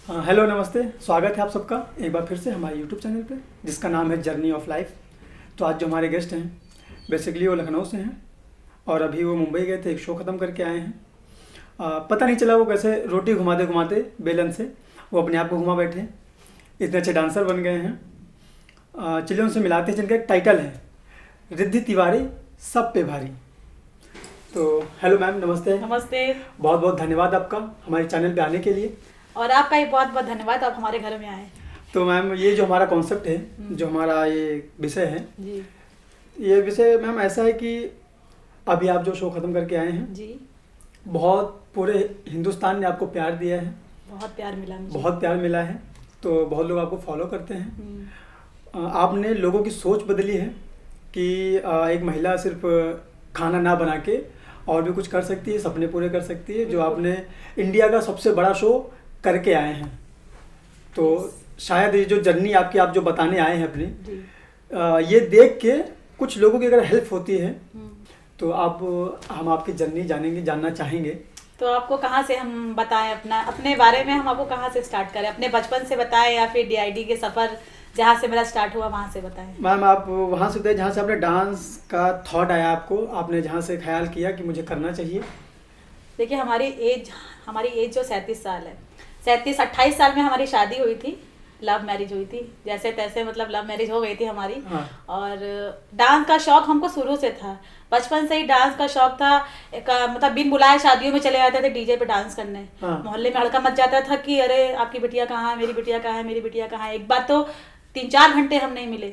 Hello नमस्ते, स्वागत है आप सबका एक बार फिर से हमारे यूट्यूब चैनल पे जिसका नाम है जर्नी ऑफ लाइफ। तो आज जो हमारे गेस्ट हैं बेसिकली वो लखनऊ से हैं और अभी वो मुंबई गए थे, एक शो ख़त्म करके आए हैं। पता नहीं चला वो कैसे रोटी घुमाते घुमाते बेलन से वो अपने आप को घुमा बैठे, इतने अच्छे डांसर बन गए हैं। चलिए उनसे मिलाते हैं जिनका एक टाइटल है रिद्धि तिवारी सब पे भारी। तो हेलो मैम, नमस्ते। नमस्ते। बहुत बहुत धन्यवाद आपका हमारे चैनल पे आने के लिए। और आपका भी बहुत बहुत धन्यवाद, आप हमारे घर में आए। तो मैम ये जो हमारा कॉन्सेप्ट है, जो हमारा ये विषय है जी, ये विषय मैम ऐसा है कि अभी आप जो शो ख़त्म करके आए हैं जी, बहुत पूरे हिंदुस्तान ने आपको प्यार दिया है, बहुत प्यार मिला मुझे। बहुत प्यार मिला है। तो बहुत लोग आपको फॉलो करते हैं। हम्म। आपने लोगों की सोच बदली है कि एक महिला सिर्फ खाना ना बना के और भी कुछ कर सकती है, सपने पूरे कर सकती है, जो आपने इंडिया का सबसे बड़ा शो करके आए हैं। तो शायद ये जो जर्नी आपकी आप जो बताने आए हैं अपनी, ये देख के कुछ लोगों की अगर हेल्प होती है तो आप हम आपकी जर्नी जानना चाहेंगे। तो आपको कहाँ से हम बताएं अपने बारे में, हम आपको कहाँ से स्टार्ट करें? अपने बचपन से बताएं या फिर डीआईडी के सफ़र जहाँ से मेरा स्टार्ट हुआ वहाँ से बताएं? मैम आप वहाँ से बताइए जहाँ से आपने डांस का थॉट आया आपको, आपने जहाँ से ख्याल किया कि मुझे करना चाहिए। देखिए हमारी एज जो 37 साल है, 28 साल में हमारी शादी हुई थी, लव मैरिज हुई थी, जैसे तैसे मतलब लव मैरिज हो गई थी हमारी। हाँ। और डांस का शौक हमको शुरू से था, बचपन से ही डांस का शौक था। मतलब बिन बुलाए शादियों में चले जाते थे डीजे पे डांस करने। हाँ। मोहल्ले में हड़का मच जाता था कि अरे आपकी बिटिया कहाँ है, मेरी बिटिया कहाँ है, मेरी बिटिया कहाँ है। एक बार तो 3-4 घंटे हम नहीं मिले,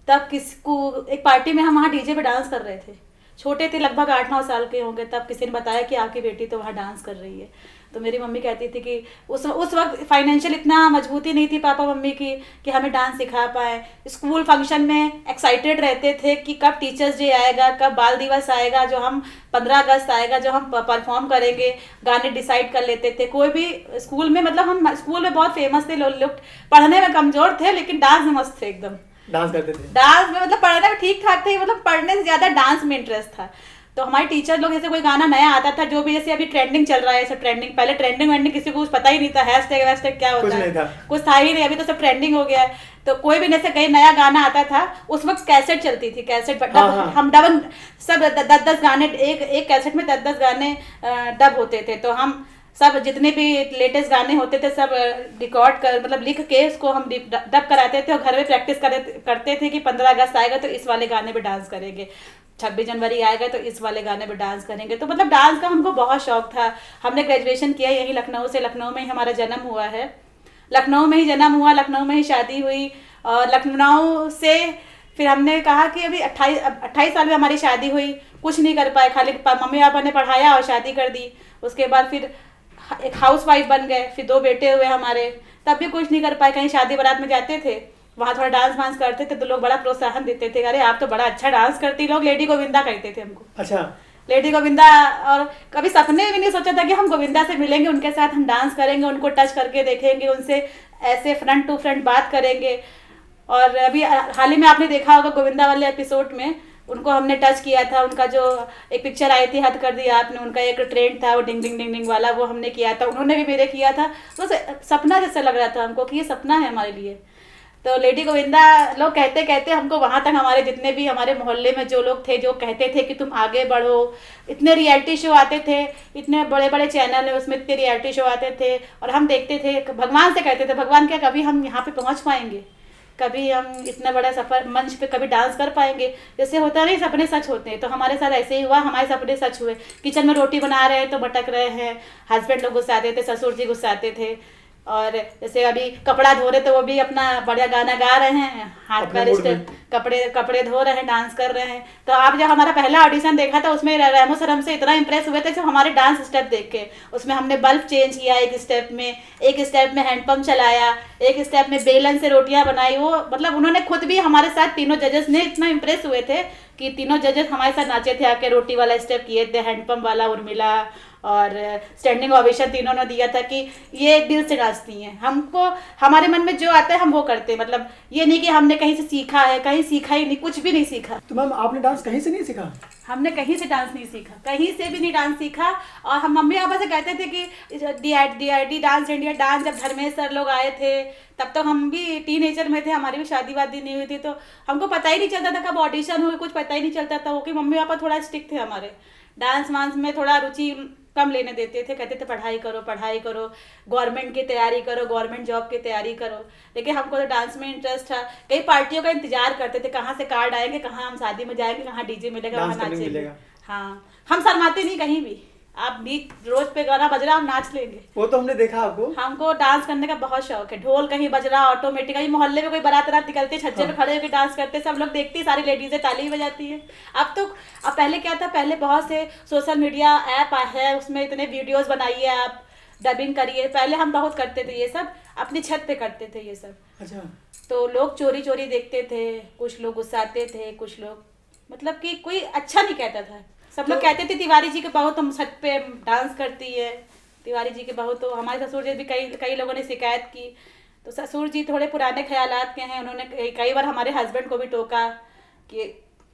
तब किसको एक पार्टी में हम वहाँ डीजे पे डांस कर रहे थे, छोटे थे, लगभग 8-9 साल के होंगे, तब किसी ने बताया कि आपकी बेटी तो वहाँ डांस कर रही है। तो मेरी मम्मी कहती थी कि उस वक्त फाइनेंशियल इतना मजबूती नहीं थी पापा मम्मी की कि हमें डांस सिखा पाए। स्कूल फंक्शन में एक्साइटेड रहते थे कि कब टीचर्स डे आएगा, कब बाल दिवस आएगा, जो हम 15 अगस्त आएगा, जो हम परफॉर्म करेंगे, गाने डिसाइड कर लेते थे। कोई भी स्कूल में, मतलब हम स्कूल में बहुत फेमस थे, लोग पढ़ने में कमजोर थे लेकिन डांस में मस्त थे एकदम। डांस करते थे डांस में, मतलब पढ़ने में ठीक ठाक थे, मतलब पढ़ने से ज्यादा डांस में इंटरेस्ट था। तो हमारे टीचर लोग, जैसे कोई गाना नया आता था, जो भी जैसे अभी ट्रेंडिंग चल रहा है, ऐसा ट्रेंडिंग, पहले ट्रेंडिंग वेंडिंग किसी को कुछ पता ही नहीं था, हैशटैग वैशटैग क्या होता है, कुछ था ही नहीं, अभी तो सब ट्रेंडिंग हो गया है। तो कोई भी जैसे कहीं नया गाना आता था, उस वक्त कैसेट चलती थी, कैसेट हम डब सब 10-10 गाने, एक कैसेट में 10-10 गाने डब होते थे। तो हम सब जितने भी लेटेस्ट गाने होते थे सब रिकॉर्ड कर, मतलब लिख के उसको हम डब कराते थे और घर में प्रैक्टिस करते थे कि 15 अगस्त आएगा तो इस वाले गाने पे डांस करेंगे, 26 जनवरी आएगा तो इस वाले गाने पे डांस करेंगे। तो मतलब डांस का हमको बहुत शौक था। हमने ग्रेजुएशन किया यही लखनऊ से, लखनऊ में ही हमारा जन्म हुआ है, लखनऊ में ही जन्म हुआ, लखनऊ में ही शादी हुई। और लखनऊ से फिर हमने कहा कि अभी 28 साल में हमारी शादी हुई, कुछ नहीं कर पाए, खाली मम्मी पापा ने पढ़ाया और शादी कर दी। उसके बाद फिर एक हाउस वाइफ बन गए, फिर 2 बेटे हुए हमारे, तब भी कुछ नहीं कर पाए। कहीं शादी बारात में जाते थे, वहाँ थोड़ा डांस वांस करते थे तो लोग बड़ा प्रोत्साहन देते थे, अरे आप तो बड़ा अच्छा डांस करती, लोग लेडी गोविंदा कहते थे हमको। अच्छा, लेडी गोविंदा। और कभी सपने भी नहीं सोचा था कि हम गोविंदा से मिलेंगे, उनके साथ हम डांस करेंगे, उनको टच करके देखेंगे, उनसे ऐसे फ्रंट टू फ्रंट बात करेंगे। और अभी हाल ही में आपने देखा होगा गोविंदा वाले एपिसोड में उनको हमने टच किया था, उनका जो एक पिक्चर आई थी हद कर दिया आपने, उनका एक ट्रेंड था वो डिंग डिंग डिंग डिंग वाला, वो हमने किया था, उन्होंने भी मेरे किया था। तो सपना जैसा लग रहा था हमको कि ये सपना है हमारे लिए। तो लेडी गोविंदा लोग कहते कहते हमको वहाँ तक, हमारे जितने भी हमारे मोहल्ले में जो लोग थे जो कहते थे कि तुम आगे बढ़ो, इतने रियलिटी शो आते थे, इतने बड़े बड़े चैनल है उसमें इतने रियलिटी शो आते थे, और हम देखते थे, भगवान से कहते थे भगवान क्या कभी हम यहाँ पे पहुँच पाएंगे, कभी हम इतना बड़ा सफर मंच पे कभी डांस कर पाएंगे। जैसे होता नहीं सपने सच होते हैं, तो हमारे साथ ऐसे ही हुआ, हमारे सपने सच हुए। किचन में रोटी बना रहे हैं तो भटक रहे हैं, हस्बैंड लोग गुस्साते थे, ससुर जी गुस्साते थे। और जैसे अभी कपड़ा धो रहे तो वो भी अपना बढ़िया गाना गा रहे हैं, हाथ पैर स्टेप, कपड़े धो रहे हैं, डांस कर रहे हैं। तो आप जब हमारा पहला ऑडिशन देखा था उसमें रेमो सर हमसे इतना इंप्रेस हुए थे जब हमारे डांस स्टेप देख के। उसमें हमने बल्ब चेंज किया एक स्टेप में हैंडपम्प चलाया, एक स्टेप में बेलन से रोटियां बनाई। वो मतलब उन्होंने खुद भी, हमारे साथ तीनों जजेस ने इतना इंप्रेस हुए थे कि तीनों जजेस हमारे साथ नाचे थे, आके रोटी वाला स्टेप किए थे, हैंडपम्प वाला उर्मिला और स्टैंडिंग ओवेशन तीनों ने दिया था कि ये दिल से नाचती हैं। हमको हमारे मन में जो आता है हम वो करते हैं, मतलब ये नहीं कि हमने कहीं से सीखा है, कहीं सीखा ही नहीं, कुछ भी नहीं सीखा। तो मैम आपने डांस कहीं से नहीं सीखा? हमने कहीं से डांस नहीं सीखा, कहीं से भी नहीं डांस सीखा। और हम मम्मी पापा से कहते थे कि DID डांस इंडिया डांस, जब धर्मेश सर लोग आए थे तब तो हम भी टीनेजर में थे, हमारी भी शादी वादी नहीं हुई थी, तो हमको पता ही नहीं चलता था कब ऑडिशन हुए, कुछ पता ही नहीं चलता था। वो कि मम्मी पापा थोड़ा स्ट्रिक्ट थे हमारे, डांस वांस में थोड़ा रुचि कम लेने देते थे, कहते थे पढ़ाई करो, गवर्नमेंट की तैयारी करो, गवर्नमेंट जॉब की तैयारी करो। लेकिन हमको तो डांस में इंटरेस्ट था। कई पार्टियों का इंतजार करते थे, कहाँ से कार्ड आएंगे, कहाँ हम शादी में जाएंगे, कहाँ डीजे मिलेगा, वहाँ नाचेंगे। हाँ, हम शर्माते नहीं कहीं भी, आप बीच रोड पे गाना बज रहा हम नाच लेंगे। वो तो हमने देखा आपको। हमको डांस करने का बहुत शौक है, ढोल कहीं बज रहा ऑटोमेटिकली, मोहल्ले में कोई बारात रात निकलते छज्जे पे खड़े होकर डांस करते, सब लोग देखते हैं, सारी लेडीजें ताली बजाती है। अब पहले क्या था, पहले बहुत से सोशल मीडिया ऐप है, उसमें इतने वीडियोस बनाइए, आप डबिंग करिए। पहले हम बहुत करते थे ये सब, अपनी छत पे करते थे ये सब। अच्छा। तो लोग चोरी चोरी देखते थे, कुछ लोग गुस्साते थे, कुछ लोग मतलब कि कोई अच्छा नहीं कहता था। सब लोग कहते थे तिवारी जी के बहू तुम छत पे डांस करती है, तिवारी जी के बहू। तो हमारे ससुर जी भी कई लोगों ने शिकायत की। तो ससुर जी थोड़े पुराने ख्यालात के हैं, उन्होंने कई बार हमारे हस्बैंड को भी टोका कि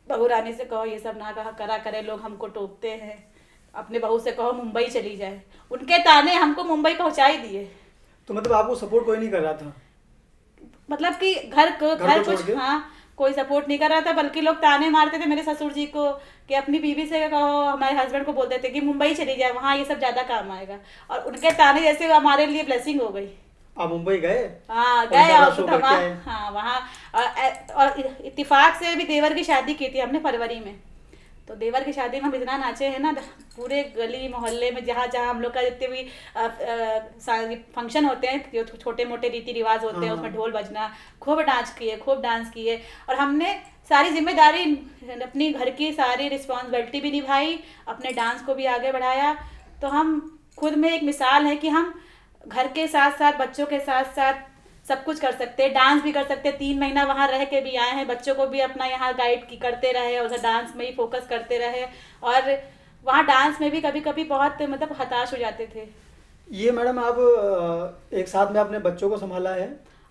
बहू रानी से कहो ये सब ना करा करे, लोग हमको टोकते हैं, अपने बहू से कहो मुंबई चली जाए। उनके ताने हमको मुंबई पहुंचा ही दिए। तो मतलब आपको सपोर्ट कोई नहीं कर रहा था? मतलब कि घर कुछ, हाँ, कोई सपोर्ट नहीं कर रहा था, बल्कि लोग ताने मारते थे मेरे ससुर जी को कि अपनी बीवी से कहो, हमारे हस्बैंड को बोलते थे कि मुंबई चली जाए, वहाँ ये सब ज्यादा काम आएगा। और उनके ताने जैसे हमारे लिए ब्लेसिंग हो गई। आप मुंबई गए? हाँ गए, और हाँ वहाँ और इत्तेफाक से भी देवर की शादी की थी हमने फरवरी में। तो देवर की शादी में हम इतना नाचे हैं ना, पूरे गली मोहल्ले में जहाँ जहाँ हम लोग का जितने भी फंक्शन होते हैं, जो छोटे मोटे रीति रिवाज होते हैं, उसमें ढोल बजना, खूब डांस किए। और हमने सारी जिम्मेदारी अपनी घर की सारी रिस्पॉन्सिबिलिटी भी निभाई, अपने डांस को भी आगे बढ़ाया। तो हम खुद में एक मिसाल है कि हम घर के साथ साथ बच्चों के साथ साथ सब कुछ कर सकते हैं, डांस भी कर सकते हैं। 3 महीना वहाँ रह के भी आए हैं, बच्चों को भी अपना यहाँ गाइड करते रहे और उधर डांस में ही फोकस करते रहे। और वहाँ डांस में भी कभी कभी बहुत मतलब हताश हो जाते थे। ये मैडम आप एक साथ में अपने बच्चों को संभाला है,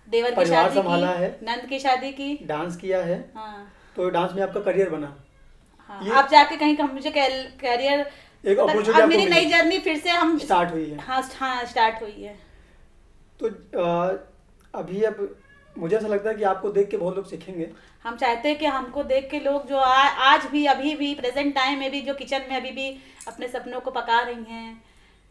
देवर की शादी संभाला है, नंद की शादी की, डांस किया है। हाँ। तो डांस में आपका करियर बना। हाँ, आप जाके कहीं मुझे करियर, एक अपॉर्चुनिटी मेरी नई जर्नी फिर से हम स्टार्ट हुई है। हाँ स्टार्ट हुई है। तो अभी अब मुझे ऐसा लगता है कि आपको देख के बहुत लोग सीखेंगे। हम चाहते हैं कि हमको देख के लोग जो आज भी अभी भी प्रेजेंट टाइम में भी जो किचन में अभी भी अपने सपनों को पका रही हैं,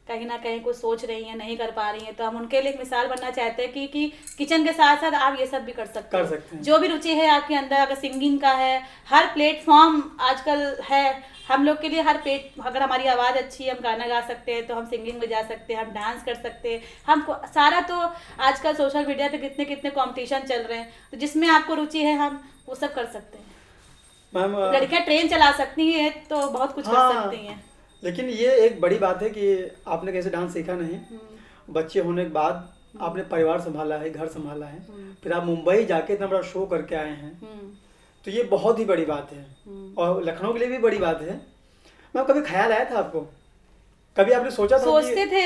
कहीं ना कहीं कुछ सोच रही हैं, नहीं कर पा रही हैं, तो हम उनके लिए एक मिसाल बनना चाहते हैं कि किचन के साथ साथ आप ये सब भी कर सकते हैं। जो भी रुचि है आपके अंदर, अगर सिंगिंग का है, हर प्लेटफॉर्म आजकल है हम लोग के लिए। अगर हमारी आवाज़ अच्छी है, हम गाना गा सकते हैं, तो हम सिंगिंग में जा सकते हैं, हम डांस कर सकते हैं। हमको सारा तो आजकल सोशल मीडिया पे कितने कंपटीशन चल रहे हैं, तो जिसमें आपको रुचि है हम वो सब कर सकते हैं। लड़कियां ट्रेन चला सकती हैं, तो बहुत कुछ कर सकती हैं। लेकिन ये एक बड़ी बात है कि आपने कैसे डांस सीखा नहीं, बच्चे होने के बाद आपने परिवार संभाला है, घर संभाला है, फिर आप मुंबई जाके इतना बड़ा शो करके आए हैं, तो ये बहुत ही बड़ी बात है। और लखनऊ के लिए भी बड़ी बात है। मैम कभी ख्याल आया था आपको, कभी आपने सोचा था? सोचते थे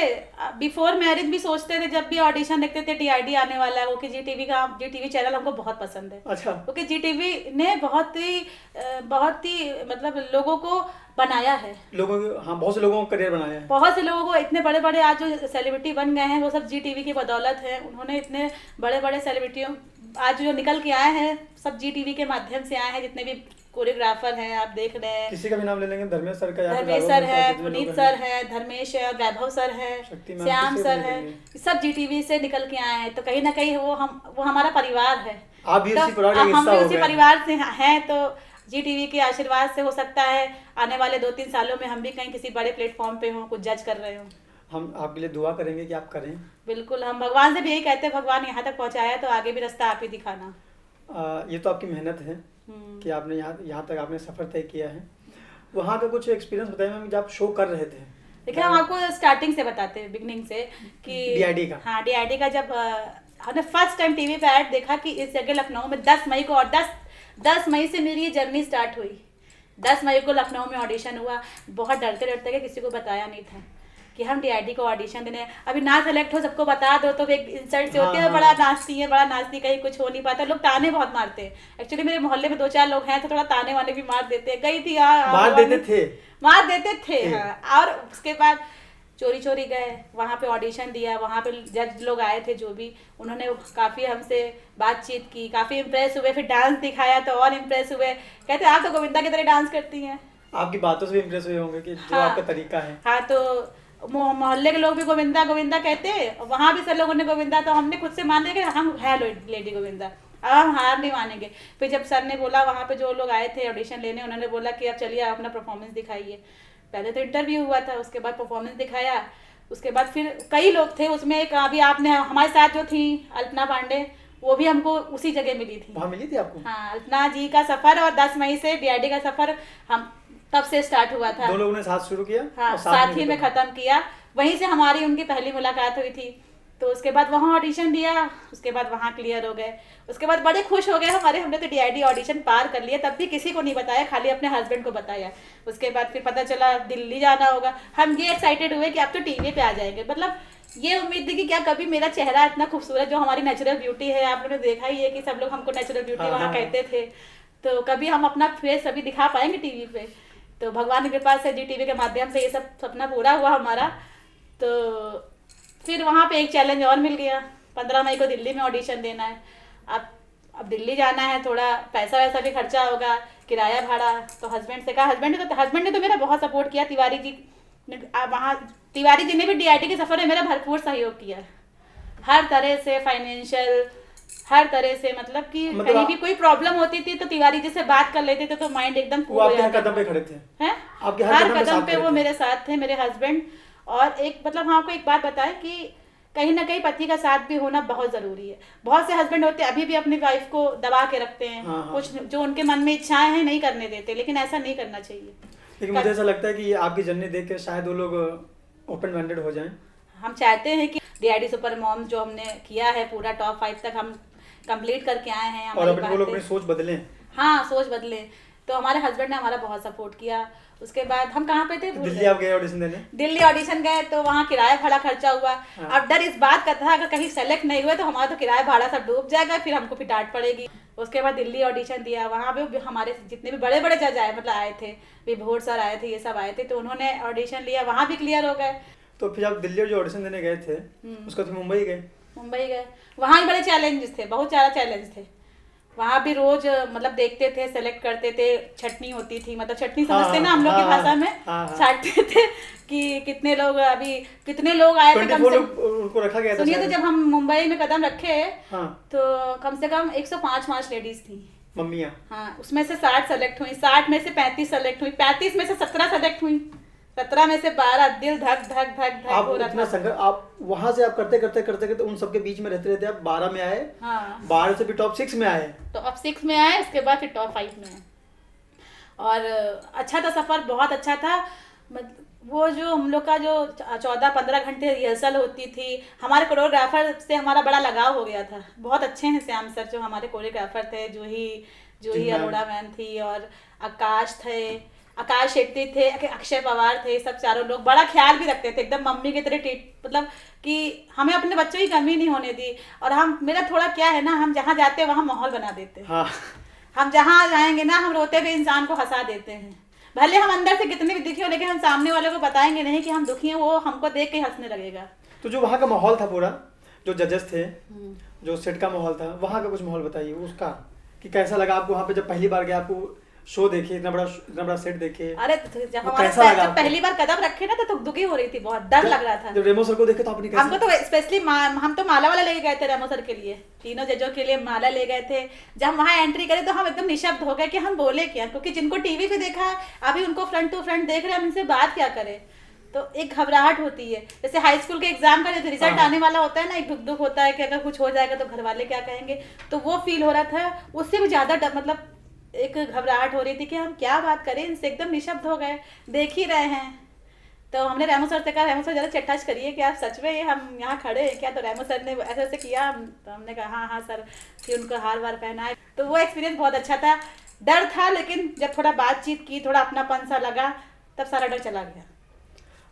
बिफोर मैरिज भी सोचते थे, जब भी ऑडिशन देखते थे DID आने वाला है, वो कि GTV चैनल हमको बहुत पसंद है। अच्छा। क्योंकि GTV ने बहुत ही मतलब लोगों को बनाया है, बहुत से लोगों का करियर बनाया है। बहुत से लोगों को इतने बड़े बड़े आज जो सेलिब्रिटी बन गए हैं वो सब GTV की बदौलत है। उन्होंने इतने बड़े बड़े सेलिब्रिटियों आज जो निकल के आए हैं सब GTV के माध्यम से आए हैं। जितने भी कोरियोग्राफर हैं आप देख रहे हैं, किसी का भी नाम ले लेंगे, धर्मेश सर का, धर्मेश सर है, पुनीत सर है, धर्मेश है, वैभव सर है, श्याम सर है, सब GTV से निकल के आए हैं। तो कहीं ना कहीं वो हमारा परिवार है। आप भी उसी परिवार का हम हिस्सा भी उसी परिवार से हैं। तो GTV के आशीर्वाद से हो सकता है आने वाले 2-3 सालों में हम भी कहीं किसी बड़े प्लेटफॉर्म पे हों, कुछ जज कर रहे हों। हम आपके लिए दुआ करेंगे कि आप करें। बिल्कुल, हम भगवान से भी यही कहते हैं, भगवान यहाँ तक पहुँचाया तो आगे भी रास्ता आप ही दिखाना। ये तो आपकी मेहनत है कि आपने यहाँ तक आपने सफ़र तय किया है। वहाँ का कुछ एक्सपीरियंस बताइए मैम, जब आप शो कर रहे थे। देखिए हम आपको स्टार्टिंग से बताते हैं, बिगनिंग से कि DID का। हाँ, DID का जब हमने फर्स्ट टाइम TV पे ऐड देखा कि इस जगह लखनऊ में 10 मई को, और 10 मई से मेरी ये जर्नी स्टार्ट हुई। 10 मई को लखनऊ में ऑडिशन हुआ। बहुत डरते कि किसी को बताया नहीं था। कि हम डीआईडी को ऑडिशन देने, अभी ना सेलेक्ट हो सबको बता दो तो एक इंसल्ट से होती है, हाँ, बड़ा नाचती है, बड़ा नाचती, कहीं कुछ हो नहीं पाता, लोग ताने बहुत मारते हैं। एक्चुअली मेरे मोहल्ले में 2-4 लोग हैं तो थोड़ा ताने वाने भी मार देते हैं, गई थी मार देते थे। मार देते थे हाँ। और उसके बाद चोरी चोरी गए वहाँ पे ऑडिशन दिया, वहाँ पे जज लोग आए थे जो भी, उन्होंने काफ़ी हमसे बातचीत की, काफ़ी इम्प्रेस हुए, फिर डांस दिखाया तो और इम्प्रेस हुए, कहते आप तो गोविंदा की तरह डांस करती हैं। आपकी बातों से भी इम्प्रेस हुए होंगे कि जो हाँ, आपका तरीका है। हाँ, तो मोहल्ले के लोग भी गोविंदा गोविंदा कहते, वहाँ भी सब लोगों ने गोविंदा, तो हमने खुद से मान लिया कि हम है लेडी गोविंदा, अब हम हार नहीं मानेंगे। फिर जब सर ने बोला, वहाँ पे जो लोग आए थे ऑडिशन लेने, उन्होंने बोला कि अब चलिए आप अपना परफॉर्मेंस दिखाइए। पहले तो इंटरव्यू हुआ था, उसके बाद परफॉर्मेंस दिखाया, उसके बाद फिर कई लोग थे उसमें, एक अभी आपने हमारे साथ जो थी अल्पना पांडे, वो भी हमको उसी जगह मिली थी। वहाँ मिली थी आपको? हाँ, अल्पना जी का सफर और 10 मई से डीआईडी का सफर हम तब से स्टार्ट हुआ था। 2 लोगों ने साथ शुरू किया, हाँ, और साथ ही में खत्म किया। वहीं से हमारी उनकी पहली मुलाकात हुई थी, तो उसके बाद वहाँ ऑडिशन दिया, उसके बाद वहाँ क्लियर हो गए, उसके बाद बड़े खुश हो गए हमने तो डीआईडी ऑडिशन पार कर लिया, तब भी किसी को नहीं बताया, खाली अपने हस्बैंड को बताया। उसके बाद फिर पता चला दिल्ली जाना होगा, हम ये एक्साइटेड हुए कि अब तो टीवी पे आ जाएंगे, मतलब ये उम्मीद थी कि क्या कभी मेरा चेहरा इतना खूबसूरत, जो हमारी नेचुरल ब्यूटी है, आप लोगों ने देखा ही है कि सब लोग हमको नेचुरल ब्यूटी वहाँ कहते थे, तो कभी हम अपना फेस अभी दिखा पाएंगे टीवी पे। तो भगवान की कृपा से जी टीवी के माध्यम से ये सब सपना पूरा हुआ हमारा। तो फिर वहाँ पे एक चैलेंज और मिल गया, 15 मई को दिल्ली में ऑडिशन देना है। अब दिल्ली जाना है, थोड़ा पैसा वैसा भी खर्चा होगा, किराया भाड़ा। तो हस्बैंड से कहा, हस्बैंड ने तो मेरा बहुत सपोर्ट किया, तिवारी जी वहाँ तिवारी जी ने भी डीआईडी के सफ़र में मेरा भरपूर सहयोग किया, हर तरह से, फाइनेंशियल, हर तरह से, मतलब कि कहीं भी कोई प्रॉब्लम होती थी तो तिवारी जी से बात कर लेते थे तो माइंड एकदम वो आपके हर कदम पे खड़े थे हैं, आपके हर कदम पे वो मेरे साथ थे, मेरे हस्बैंड। और एक मतलब हाँ, आपको एक बात बताएं कि कहीं ना कहीं पति का साथ भी होना बहुत ज़रूरी है। बहुत से हस्बैंड होते हैं अभी भी अपनी वाइफ को दबा के रखते हैं, हाँ, हाँ। कुछ जो उनके मन में इच्छाएं हैं नहीं करने देते, लेकिन ऐसा नहीं करना चाहिए। लेकिन मुझे ऐसा लगता है कि आपकी जर्नी देख के शायद वो लोग ओपन माइंडेड हो जाएं। हम चाहते हैं कि डीआईडी सुपर मॉम जो हमने किया है पूरा टॉप 5 तक हम कंप्लीट करके आए हैं, और अपने वो लोग अपनी सोच बदलें। हाँ, सोच बदले। तो हमारे हस्बैंड ने हमारा बहुत सपोर्ट किया। उसके बाद हम कहाँ पे थे, दिल्ली आप गए ऑडिशन देने? दिल्ली ऑडिशन गए तो वहाँ किराया भाड़ा खर्चा हुआ। हाँ। अब डर इस बात का था अगर कहीं सेलेक्ट नहीं हुए तो हमारा तो किराया भाड़ा सब डूब जाएगा, फिर हमको फिर डांट पड़ेगी। उसके बाद दिल्ली ऑडिशन दिया, वहाँ पे हमारे जितने भी बड़े बड़े जज आए, मतलब आए थे, विभोर सर आए थे, ये सब आए थे, तो उन्होंने ऑडिशन लिया, वहाँ भी क्लियर हो गए। तो फिर आप दिल्ली जो ऑडिशन देने गए थे उसको तो मुंबई गए? मुंबई गए, वहाँ भी बड़े चैलेंजेस थे, बहुत सारा चैलेंज थे। वहाँ भी रोज मतलब देखते थे, सेलेक्ट करते थे, छटनी होती थी, मतलब छटनी समझते ना हम लोग की भाषा में, छाटते थे कि कितने लोग आए थे, कम से उनको रखा गया था। सुनिए, तो जब हम मुंबई में कदम रखे तो कम से कम 105 लेडीज थी, मम्मियाँ। हाँ, उसमें से 60 सेलेक्ट हुई, 60 में से 35 सेलेक्ट हुई, 35 में से 17 सेलेक्ट हुई, 17 में से 12। दिल धक धक धक धक हो रहा था। आप वहां से आप करते करते करते करते उन सबके बीच में रहते रहते आप 12 में आए। हाँ, 12 से भी टॉप 6 में आए, टॉप 6 में आए, उसके बाद फिर टॉप 5 में आए। और अच्छा था सफ़र, बहुत अच्छा था। वो जो हम लोग का जो 14-15 घंटे रिहर्सल होती थी, हमारे कोरियोग्राफर से हमारा बड़ा लगाव हो गया था, बहुत अच्छे हैं श्याम सर जो हमारे कोरियोग्राफर थे, जूही अरोड़ा मैम थी, और आकाश शेट्टी थे, अक्षय पवार थे, सब चारों लोग बड़ा ख्याल भी रखते थे, एकदम मम्मी की तरह मतलब कि हमें अपने बच्चों की कमी नहीं होने दी। और हम, मेरा थोड़ा क्या है ना, हम जहाँ जाते हैं वहाँ माहौल बना देते हैं। हाँ। हम जहाँ जाएंगे ना, हम रोते हुए इंसान को हंसा देते हैं, भले हम अंदर से कितने भी दुखी हो, लेकिन हम सामने वाले को बताएंगे नहीं कि हम दुखी हैं, वो हमको देख के हंसने लगेगा। तो जो वहाँ का माहौल था पूरा, जो जजेस थे, जो सेट का माहौल था, वहाँ का कुछ माहौल बताइए उसका, कि कैसा लगा आपको वहाँ पे जब पहली बार गए, आपको शो देखे, इतना बड़ा सेट देखे? अरे जब हमारा पहली बार कदम रखे ना तो दुखी हो रही थी, बहुत डर लग रहा था। जब रेमो सर को देखे तो आपने कैसे? हमको तो स्पेशली हम तो माला वाला लेके गए थे रेमो सर के लिए, तीनों जजों के लिए माला ले गए थे। जब हम वहाँ एंट्री करे तो हम एकदम निशब्द हो गए कि हम बोले क्या, क्योंकि जिनको टीवी पे देखा अभी उनको फ्रंट टू फ्रंट देख रहे हैं, हम इनसे बात क्या करें। तो एक घबराहट होती है, जैसे हाई स्कूल के एग्जाम का जब रिजल्ट आने वाला होता है ना, एक दुख होता है कि अगर कुछ हो जाएगा तो घर वाले क्या कहेंगे, तो वो फील हो रहा था। उससे भी ज्यादा मतलब एक घबराहट हो रही थी कि हम क्या बात करें इनसे, एकदम निशब्द हो गए, देख ही रहे हैं। तो हमने रेमो सर से कहा, रेमो सर जरा चट्टाच करिए कि आप सच में हम यहाँ खड़े हैं क्या? तो रेमो सर ने ऐसे ऐसे किया, तो हमने कहा हाँ हाँ सर, फिर उनको हार वार पहनाए। तो वो एक्सपीरियंस बहुत अच्छा था। डर था, लेकिन जब थोड़ा बातचीत की, थोड़ा अपनापन सा लगा, तब सारा डर चला गया।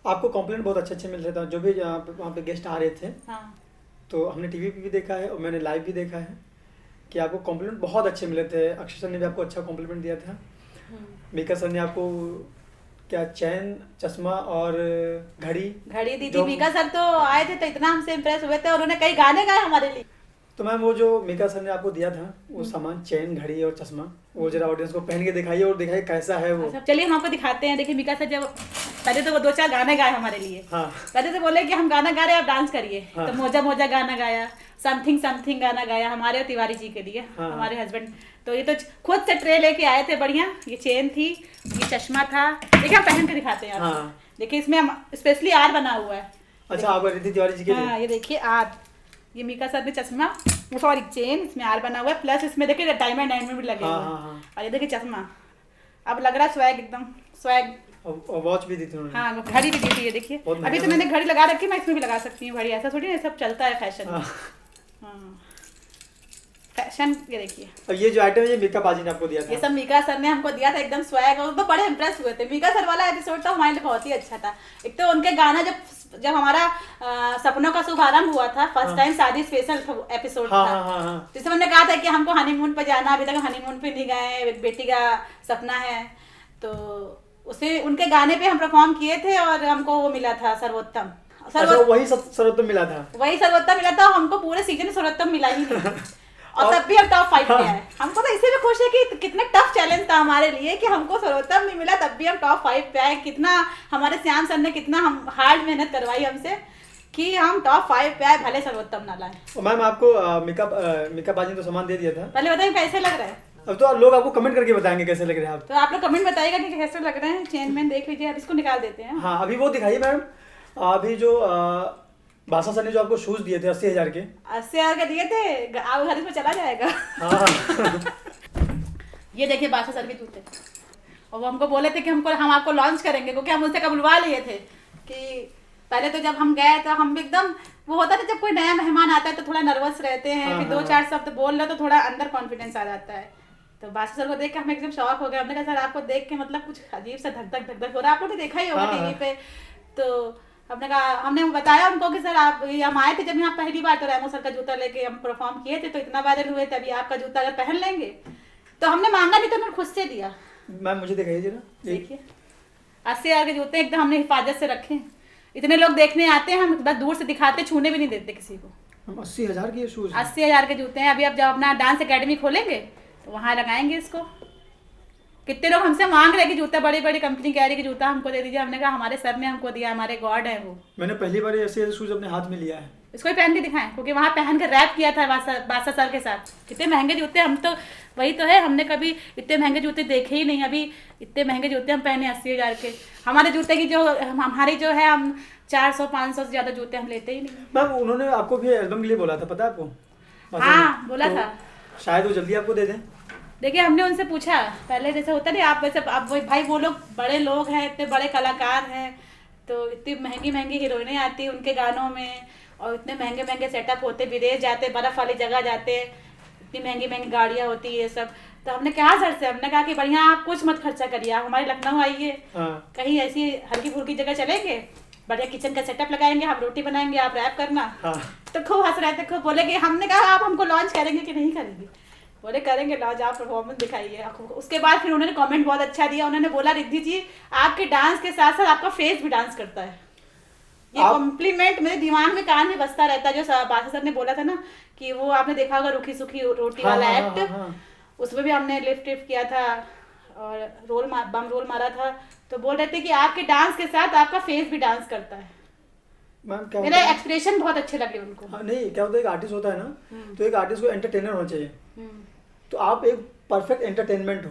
आपको कॉम्प्लीमेंट बहुत अच्छे अच्छे मिल रहे थे, जो भी वहाँ पे गेस्ट आ रहे थे। हाँ तो हमने टीवी पे भी देखा है और मैंने लाइव भी देखा है कि आपको कॉम्प्लीमेंट बहुत अच्छे मिले थे। अक्षय सर ने भी आपको अच्छा कॉम्प्लीमेंट दिया था। मीका सर ने आपको क्या चैन, चश्मा और घड़ी दी थी। जो मीका सर तो आए थे तो इतना हमसे इम्प्रेस हुए थे और उन्होंने कई गाने गाए हमारे लिए। तो मैम वो जो मीका सर ने आपको दिया था वो सामान, चैन, घड़ी और चश्मा, वो जरा ऑडियंस को पहन के दिखाइए और दिखाइए कैसा है वो। अच्छा चलिए हम आपको दिखाते हैं। देखिए मीका सर जब पहले तो वो 2-4 गाने गाए हमारे लिए। हाँ। पहले तो बोले कि हम गाना गा रहे हैं आप डांस करिए। हाँ। तो मोजा मोजा गाना गाया, समथिंग समथिंग गाना गाया हमारे और तिवारी जी के लिए। हाँ। हमारे हस्बैंड तो ये तो खुद से ट्रे लेके आए थे बढ़िया। ये चेन थी, ये चश्मा था। देखिए हम पहन के दिखाते हैं आपको। हाँ। देखिए इसमें स्पेशली आर बना हुआ है। अच्छा आप रिद्धि तिवारी जी के लिए? हाँ ये देखिए आर, ये मीका सर ने चश्मा, सॉरी चेन, इसमें आर बना हुआ है, प्लस इसमें देखिए डायमंड भी लगे हुए हैं। और ये देखिए चश्मा, अब लग रहा है स्वैग, एकदम स्वैग। और वॉच भी दी थी उन्होंने। हाँ घड़ी भी दी थी, ये देखिए। अभी तो मैंने घड़ी लगा रखी है, मैं इसमें भी लगा सकती हूँ घड़ी, ऐसा थोड़ी ना, सब चलता है फैशन। हाँ फैशन। ये देखिए और ये जो आइटम है ये मीका बाजी ने आपको दिया था? ये सब मीका सर ने हमको दिया था, एकदम स्वैग। और वो बड़े इंप्रेस हुए थे। मीका सर वाला एपिसोड तो हमारे लिए बहुत ही अच्छा था। एक तो उनके गाना जब हमारा सपनों का शुभारंभ हुआ था, फर्स्ट टाइम शादी स्पेशल एपिसोड था। जिसमें उन्होंने कहा था कि हमको हनीमून पे जाना, अभी तक हनीमून पे नहीं गए, एक बेटी का सपना है। तो उसे उनके गाने पे हम परफॉर्म किए थे और हमको वो मिला था सर्वोत्तम। वही सर्वोत्तम मिला था? वही सर्वोत्तम मिला था। हमको पूरे सीजन में सर्वोत्तम मिला ही नहीं। और तब भी हम टॉप 5 पे आए। हमको तो इसी में खुश है कि कितना टफ चैलेंज था हमारे लिए कि हमको सर्वोत्तम नहीं मिला, तब भी हम टॉप 5 पे आए। कितना हमारे श्याम सर ने कितना हम हार्ड मेहनत करवाई हमसे कि हम टॉप 5 पे आए, भले सर्वोत्तम ना लाए। मैम आपको मीका बाजी ने तो सामान दे दिया था, पहले बताइए कैसे लग रहा है? अब तो लोग आपको कमेंट करके बताएंगे कैसे लग रहे हैं आप। तो आप लोग कमेंट बताइएगा कि कैसे लग रहे हैं। चेन मैन देख लीजिए, अब इसको निकाल देते हैं। हाँ अभी वो दिखाइए मैम। अभी जो बासा सर ने जो आपको शूज दिए थे 80,000 के, 80,000 के दिए थे, आप घर में चला जाएगा। ये देखिए बासा सर के जूते, और वो हमको बोले थे कि हम आपको लॉन्च करेंगे, क्योंकि हम उससे बुलवा लिए थे कि पहले तो जब हम गए तो हम एकदम, वो होता था जब कोई नया मेहमान आता है तो थोड़ा नर्वस रहते हैं। फिर 2-4 शब्द बोल रहे तो थोड़ा अंदर कॉन्फिडेंस आ जाता है। तो बासा सर को देख के हम एकदम शॉक हो गए। हमने कहा सर आपको देख के मतलब कुछ अजीब सा धक धक हो रहा है, आप लोगों ने देखा ही होगा टीवी पे। तो हमने कहा, हमने बताया उनको कि सर आप, हम आए थे जब यहाँ पहली बार तो रेमो सर का जूता लेके हम परफॉर्म किए थे, तो इतना वायरल हुए थे, अभी आपका जूता अगर पहन लेंगे तो हमने मांगा भी तो उन्होंने खुद से दिया। मैम मुझे दिखाइए जरा। देखिए 80,000 के जूते एकदम हमने हिफाजत से रखे। इतने लोग देखने आते हैं, हम बस दूर से दिखाते, छूने भी नहीं देते किसी को। 80,000 के शूज? 80,000 के जूते हैं। अभी अब जब अपना डांस एकेडमी खोलेंगे तो वहाँ लगाएंगे इसको। कितने लोग हमसे मांग रहे कि जूता, बड़ी बड़ी कंपनी कह रही कि जूता हमको दे दीजिए। हमने कहा हमारे सर ने हमको दिया, हमारे गॉड है वो। मैंने पहली बार ऐसे शूज अपने हाथ में लिया है। इसको ही पहन के दिखाएं, क्योंकि वहाँ पहन के रैप किया था बासा सर के साथ। कितने महंगे जूते, हम तो वही तो है, हमने कभी इतने महंगे जूते देखे ही नहीं। अभी इतने महंगे जूते हम पहने 80,000 के। हमारे जूते की जो हमारी जो है, हम 400-500 से ज्यादा जूते हम लेते ही नहीं। मैम उन्होंने आपको भी एल्बम के लिए बोला था, पता है आपको? हाँ बोला था, शायद वो जल्दी आपको दे दें। देखिए हमने उनसे पूछा पहले, जैसे होता नहीं आप वैसे, आप भाई वो लोग बड़े लोग हैं, इतने बड़े कलाकार हैं, तो इतनी महंगी महंगी हीरोइनें आती हैं उनके गानों में, और इतने महंगे महंगे सेटअप होते, विदेश जाते, बर्फ वाली जगह जाते, इतनी महंगी महंगी गाड़ियाँ होती है सब। तो हमने कहा सर से, हमने कहा कि बढ़िया आप कुछ मत खर्चा करिए, आप हमारे लखनऊ आइए, कहीं ऐसी हल्की फुल्की जगह चलेंगे, बढ़िया किचन का सेटअप लगाएंगे, हम रोटी बनाएंगे, आप रैप करना। तो खूब हंस रहे थे, खूब बोले कि हमने कहा आप हमको लॉन्च करेंगे कि नहीं करेंगे? बोले करेंगे लॉन्च, आप परफॉर्मेंस दिखाइए। उसके बाद फिर उन्होंने कमेंट बहुत अच्छा दिया। उन्होंने बोला रिद्धि जी आपके डांस के साथ साथ आपका फेस भी डांस करता है। ये कॉम्प्लीमेंट मेरे दिमाग में, कान में बजता रहता है। जो बासा सर ने बोला था ना कि वो आपने देखा होगा रूखी सूखी रोटी वाला एक्ट, उसमें भी हमने लिफ्ट किया था और बम रोल मारा था। तो बोल रहे थे कि आपके डांस के साथ आपका फेस भी डांस करता है। मेरा एक्सप्रेशन बहुत अच्छे लगे उनको। नहीं क्या होता है, एक आर्टिस्ट होता है ना, तो एक आर्टिस्ट को एंटरटेनर होना चाहिए। तो आप एक परफेक्ट एंटरटेनमेंट हो।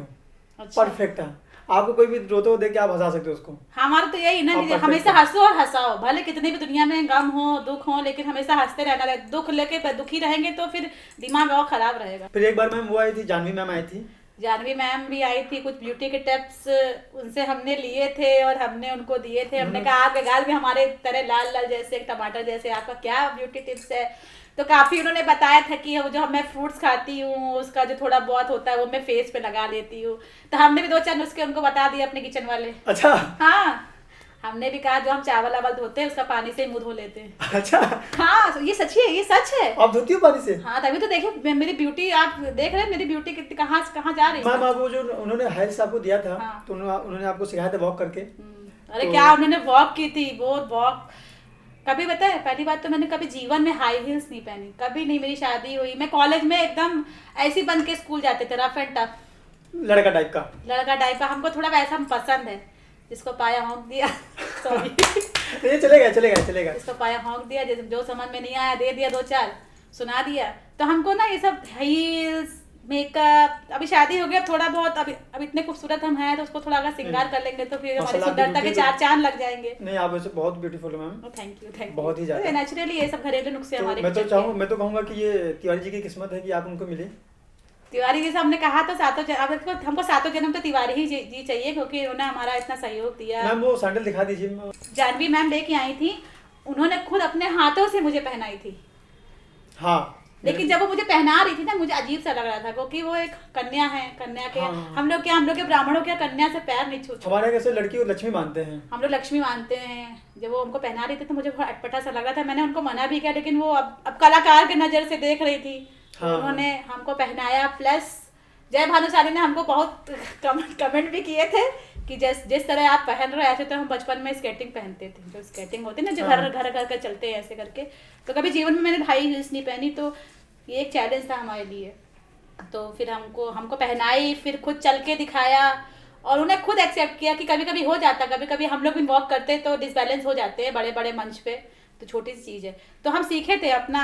अच्छा। परफेक्ट है, आपको कोई भी रोते हुए देख के आप हंसा सकते हो उसको। हमारा तो यही ना, हमेशा हंसो और हंसाओ, भले कितनी भी दुनिया में गम हो दुख हो, लेकिन हमेशा हंसते रहना। दुख लेके दुखी रहेंगे तो फिर दिमाग और खराब रहेगा। फिर एक बार मैम वो आई थी, जानवी मैम आई थी। जानवी मैम भी आई थी, कुछ ब्यूटी के टिप्स उनसे हमने लिए थे और हमने उनको दिए थे। हमने कहा आपके गाल भी हमारे तरह लाल लाल जैसे टमाटर जैसे, आपका क्या ब्यूटी टिप्स है? तो काफ़ी उन्होंने बताया था कि जो मैं फ्रूट्स खाती हूँ उसका जो थोड़ा बहुत होता है वो मैं फेस पे लगा लेती हूँ। तो हमने भी 2-4 नुस्खे उनको बता दिए अपने किचन वाले। अच्छा। हाँ हमने भी कहा जो हम चावल वावल धोते हैं उसका पानी से ही मुंह धो लेते हैं। अच्छा, हाँ ये सच है, ये सच है। आप धोती हो पानी से? हाँ तभी तो देखिए मेरी ब्यूटी, आप देख रहे हैं मेरी ब्यूटी कितनी कहाँ से कहाँ जा रही है। मैम आप वो जो उन्होंने हेल्थ आपको दिया था, हाँ। तो उन्होंने आपको सिखाया था वॉक करके। अरे तो- क्या उन्होंने वॉक की थी, वो वॉक कभी पता है, पहली बात तो मैंने कभी जीवन में हाई हील्स नहीं पहनी, कभी नहीं। मेरी शादी हुई, मैं कॉलेज में एकदम ऐसी बन के स्कूल जाते थे, रफ एंड टफ लड़का टाइप का। लड़का टाइप का। हमको थोड़ा वैसा पसंद है, जिसको पाया होंक दिया सॉरी ये चलेगा। जिसको पाया होंक दिया, जो समझ में नहीं आया दे दिया, दो चार सुना दिया। तो हमको ना ये सब हील्स, मेकअप, अभी शादी हो गया, थोड़ा बहुत अब इतने खूबसूरत हम हैं तो उसको थोड़ा अगर श्रृंगार कर लेंगे तो फिर हमारी माशाल्लाह, सुंदरता के beauty चार चांद लग जाएंगे। नहीं, आप वैसे बहुत ब्यूटीफुल हो मैम। थैंक यू बहुत ही ज्यादा। नेचुरली ये सब घरेलू नुस्खे तो हमारे मैं तो किचन के। मैं तो कहूँगा कि ये तिवारी जी की किस्मत है कि आप उनको मिले। तिवारी जी से हमने कहा तो हमको सातों जन्म तो तिवारी ही जी चाहिए, क्योंकि उन्होंने हमारा इतना सहयोग दिया। मैम वो सैंडल दिखा दीजिए। जानवी मैम लेके आई थी, उन्होंने खुद अपने हाथों से मुझे पहनाई थी। हाँ, लेकिन जब वो मुझे पहना रही थी ना, मुझे अजीब सा लग रहा था, क्योंकि वो एक कन्या है, कन्या के हाँ। हम लोग के ब्राह्मणों के कन्या से पैर नहीं छूते। हमारे कैसे लड़की को लक्ष्मी मानते हैं। हम लोग लक्ष्मी मानते हैं। जब वो हमको पहना रही थी तो मुझे बहुत अटपटा सा लग रहा था, मैंने उनको मना भी किया, लेकिन वो अब कलाकार के नजर से देख रही थी। हाँ। उन्होंने हमको पहनाया, प्लस जय भानुशाली ने हमको बहुत कमेंट भी किए थे कि जिस तरह आप पहन रहे हो ऐसे तो हम बचपन में स्केटिंग पहनते थे, जो स्केटिंग होती है ना, जो हाँ। घर कर चलते हैं ऐसे करके। तो कभी जीवन में मैंने हाई हील्स नहीं पहनी, तो ये एक चैलेंज था हमारे लिए। तो फिर हमको पहनाई, फिर खुद चल के दिखाया, और उन्हें खुद एक्सेप्ट किया कि कभी कभी हो जाता, कभी कभी हम लोग भी वॉक करते तो डिसबैलेंस हो जाते हैं बड़े बड़े मंच पे, तो छोटी सी चीज़ है। तो हम सीखे थे अपना,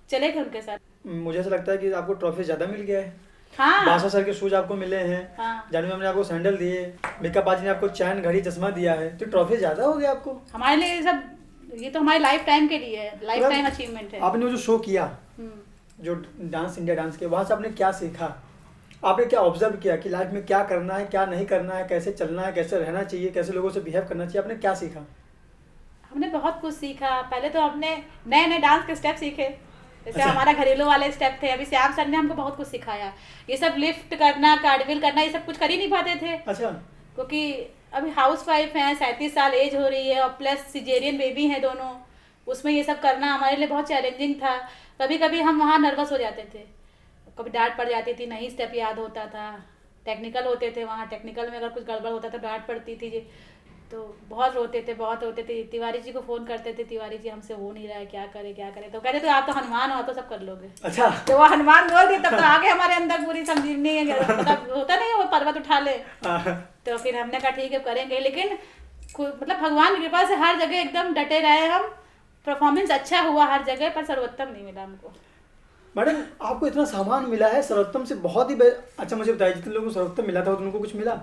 चले थे उनके साथ। मुझे ऐसा लगता है कि आपको ट्रॉफी ज्यादा मिल गया है। हाँ बादशाह सर के शूज आपको मिले हैं। हाँ। जानवी मैम ने आपको सैंडल दिए, मेकअप आज ने आपको चैन, घड़ी, चश्मा दिया है, तो ट्रॉफी ज्यादा हो गया आपको। हमारे लिए सब, ये तो हमारे लाइफ टाइम के लिए है, लाइफ टाइम अचीवमेंट है। आपने वो जो शो किया, हम्म। जो डांस इंडिया डांस के, वहाँ से आपने क्या सीखा? आपने क्या ऑब्जर्व किया कि लाइफ में क्या करना है, क्या नहीं करना है, कैसे चलना है, कैसे रहना चाहिए, कैसे लोगों से बिहेव करना चाहिए, आपने क्या सीखा? हमने बहुत कुछ सीखा। पहले तो हमने नए नए डांस के स्टेप सीखे, जैसे अच्छा। हमारा घरेलू वाले स्टेप थे। अभी श्याम सर ने हमको बहुत कुछ सिखाया, ये सब लिफ्ट करना, कार्डविल करना, ये सब कुछ कर ही नहीं पाते थे, अच्छा। क्योंकि अभी हाउस वाइफ हैं, 37 साल एज हो रही है, और प्लस सिजेरियन बेबी हैं दोनों, उसमें ये सब करना हमारे लिए बहुत चैलेंजिंग था। कभी कभी हम वहाँ नर्वस हो जाते थे, कभी डांट पड़ जाती थी, नहीं स्टेप याद होता था, टेक्निकल होते थे वहाँ, टेक्निकल में अगर कुछ गड़बड़ होता था डांट पड़ती थी जी, तो बहुत रोते थे। तिवारी जी को फ़ोन करते थे, तिवारी जी हमसे हो नहीं रहा है, क्या करे, तो कहते थे आप तो हनुमान हो, आप तो सब कर लोगे। अच्छा। तो वो हनुमान बोल दिए तब तो आगे हमारे अंदर पूरी संजीवनी है, मतलब होता नहीं है वो पर्वत उठा ले। तो फिर हमने कहा ठीक है करेंगे, लेकिन मतलब भगवान की कृपा से हर जगह एकदम डटे रहे हम, परफॉर्मेंस अच्छा हुआ हर जगह, पर सर्वोत्तम नहीं मिला हमको। मैडम आपको इतना सामान मिला है सर्वोत्तम से, बहुत ही अच्छा। मुझे बताइए जितने लोगों को सर्वोत्तम मिला था उनको कुछ मिला?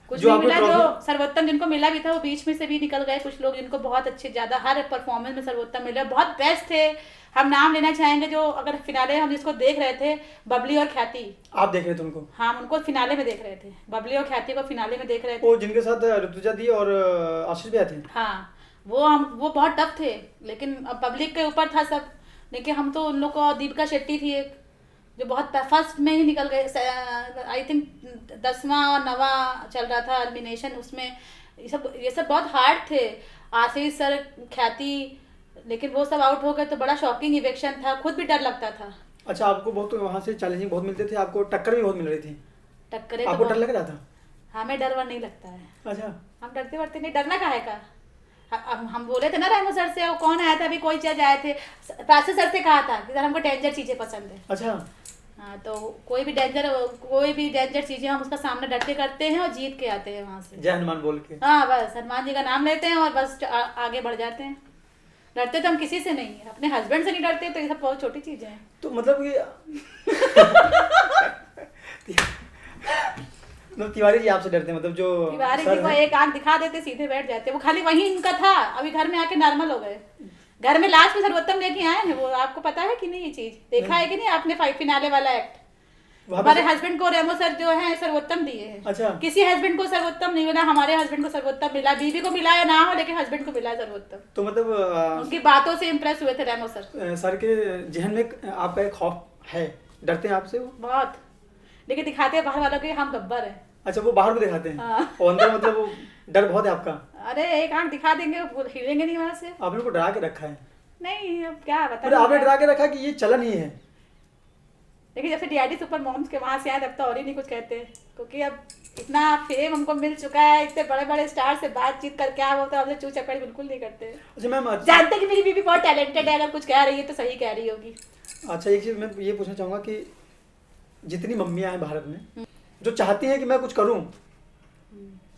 कुछ जो नहीं आपको मिला। जो ट्रॉफी- सर्वोत्तम जिनको मिला भी था वो बीच में से भी निकल गए, कुछ लोग जिनको बहुत अच्छे, ज्यादा हर परफॉर्मेंस में सर्वोत्तम मिले, बहुत बेस्ट थे। हम नाम लेना चाहेंगे, जो अगर फिनाले हम जिसको देख रहे थे, बबली और ख्याति। आप देख रहे थे उनको? हम उनको फिनाले में देख रहे थे, बबली और ख्याति को फिनाले में देख रहे थे। वो जिनके साथ ऋतुजा दी और आशीष भी आए थे। हाँ वो बहुत टफ थे, लेकिन अब पब्लिक के ऊपर था सब। लेकिन हम तो उन लोग को, दीपिका शेट्टी थी एक, जो बहुत फर्स्ट में ही निकल गए, आई थिंक 10वां और 9वां चल रहा था एलिमिनेशन, उसमें ये सब बहुत हार्ड थे। आशीष सर, ख्याति, लेकिन वो सब आउट हो गए, तो बड़ा शॉकिंग इवेक्शन था, खुद भी डर लगता था। अच्छा, आपको बहुत वहाँ से चैलेंजिंग बहुत मिलते थे, आपको टक्कर भी बहुत मिल रही थी? टक्करे आपको तो डर लग रहा था? हमें डर वर नहीं लगता है। अच्छा। हम डरते वरते नहीं, डरना काहे का। हम बोले थे ना रेमो सर से, वो कौन आया था अभी, कोई जज आए थे, प्राची सर से कहा था कि सर हमको डेंजर चीजें पसंद है। अच्छा। हाँ, तो कोई भी डेंजर चीजें हम उसका सामना डट के करते हैं और जीत के आते हैं वहाँ से। जय हनुमान बोल के। हाँ, बस हनुमान जी का नाम लेते हैं और बस आगे बढ़ जाते हैं। डरते तो हम किसी से नहीं है, अपने हस्बैंड से नहीं डरते, तो ये सब बहुत छोटी चीजें हैं। तो मतलब कि तिवारी जी आपसे डरते हैं, मतलब जो तिवारी जी को एक आंख दिखा देते सीधे बैठ जाते, वो खाली वही इनका था, अभी घर में आके नॉर्मल हो गए। घर में लास्ट में सर्वोत्तम लेके आए हैं, वो आपको पता है कि नहीं, ये चीज देखा है कि नहीं आपने फिनाले वाला एक्ट? हमारे हस्बैंड को रेमो सर जो है सर्वोत्तम दिए हैं। अच्छा। किसी हस्बैंड को सर्वोत्तम नहीं मिला, हमारे हस्बैंड को सर्वोत्तम मिला। बीवी को मिला या ना हो, लेकिन हस्बैंड को मिला सर्वोत्तम। तो मतलब उनकी बातों से इम्प्रेस हुए थे रेमो सर। सर के जहन में आपका एक खौफ है, डरते हैं आपसे वो? बहुत, लेकिन दिखाते हैं बाहर वालों के हम गब्बर हैं। अच्छा, वो बाहर को दिखाते हैं। हाँ। और अंदर मतलब वो डर बहुत है आपका। अरे एक आंख दिखा देंगे, वो हिलेंगे नहीं वहां से। आपने को डरा के रखा है। नहीं अब क्या अरे बता, आपने डरा के रखा कि ये चलन ही है। लेकिन जब से डीआईडी सुपर मॉम्स के वहां से आए तब तो और ही नहीं कुछ कहते, क्योंकि अब इतना फेम हमको मिल चुका है, इतने बड़े बड़े स्टार से बातचीत करके आप होता हमसे चू चकड़ी बिल्कुल नहीं करते। अच्छा मैम, जानते कि मेरी बीबी बहुत टैलेंटेड है, अगर कुछ कह रही है तो सही कह रही होगी। अच्छा एक चीज़ मैं ये पूछना चाहूँगा कि जितनी मम्मियाँ हैं भारत में जो चाहती हैं कि मैं कुछ करूँ